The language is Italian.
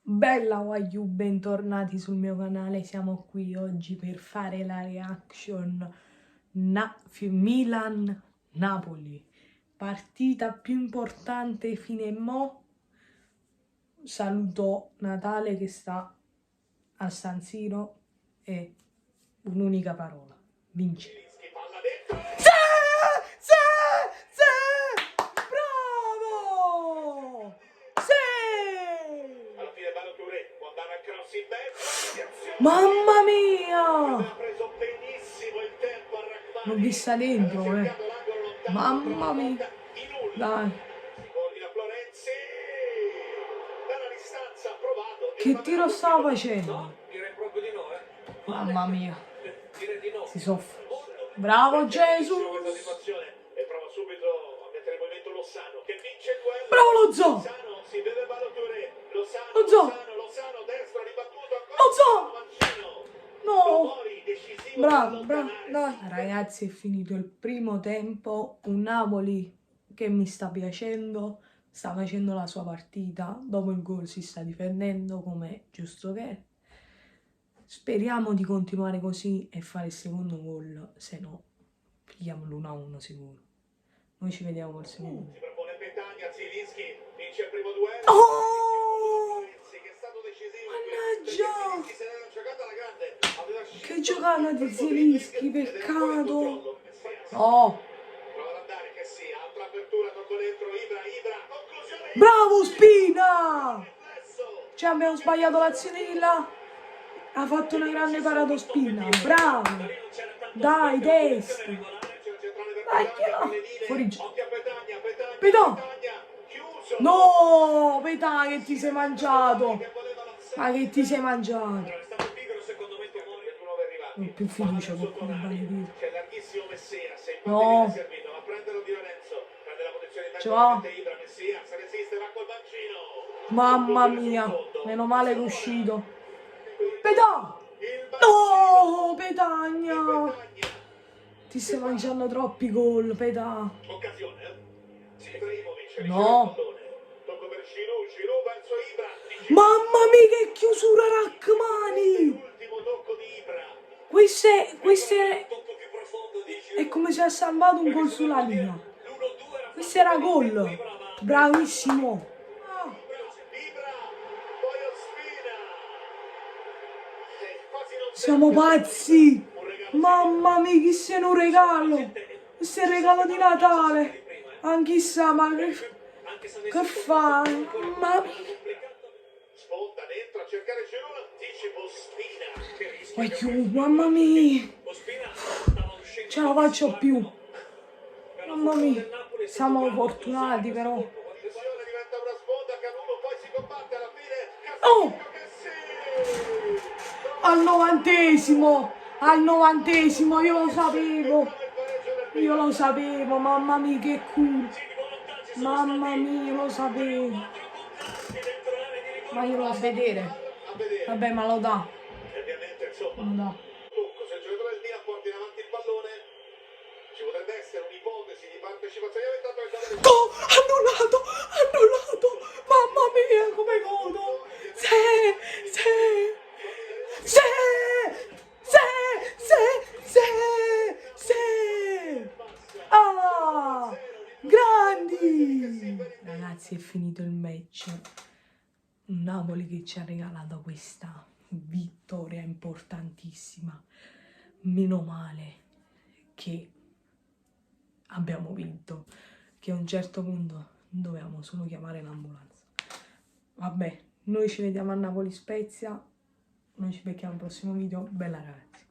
Bella Wagyu, bentornati sul mio canale, siamo qui oggi per fare la reaction Milan-Napoli, partita più importante fino a mo'. Saluto Natale che sta a San Siro e un'unica parola: vincere. Mamma mia! L'ho vista dentro, Mamma mia! Dai! Che tiro stava facendo? Mamma mia! Si soffre. Bravo Gesù! Bravo lo zoo! Lo zoo! Lo zoo! No! Bravo, bravo, dai. Ragazzi, è finito il primo tempo, un Napoli che mi sta piacendo, sta facendo la sua partita, dopo il gol si sta difendendo come giusto che è. Speriamo di continuare così e fare il secondo gol, se no pigliamo l'1-1 sicuro. Noi ci vediamo col secondo. Oh! Mannaggia! Che giocata di Zielinski, peccato! Oh! Bravo Spina! Cioè abbiamo sbagliato l'azione di là. Ha fatto una grande parata Spina. Bravo! Dai, testa! Dai, fuori gioco! Petà! No! Petà che ti sei mangiato! Ma che ti sei mangiato? Ho più fiducia con quello. No! Ciao! Mamma mia! Meno male che è uscito! Petà! No! Petagna! Ti stai mangiando troppi gol, Petà! No! Mamma mia che chiusura Rachmani! Questo è come se ha salvato un gol sulla linea. Questo era gol. Bravissimo. Siamo pazzi. Mamma mia, chi se ne un regalo. Questo è il regalo di Natale. Anch'issa, ma che fa? Mamma mia. Mamma mia, ce la faccio più. Mamma mia, siamo fortunati però. Oh! Al 90esimo, io lo sapevo, mamma mia che culo. Mamma mia, lo sapevo. Ma io lo devo vedere. Vabbè, ma lo dà. No. Se il giocatore del Milan porta in avanti il pallone, ci potrebbe essere un'ipotesi di partecipazione. Annullato! Mamma mia, come godo! Sì! Ah! Grandi! Ragazzi, è finito il match. Un Napoli che ci ha regalato questa vittoria importantissima. Meno male che abbiamo vinto, che a un certo punto dovevamo solo chiamare l'ambulanza. Vabbè, noi ci vediamo a Napoli Spezia, noi ci becchiamo al prossimo video. Bella ragazzi.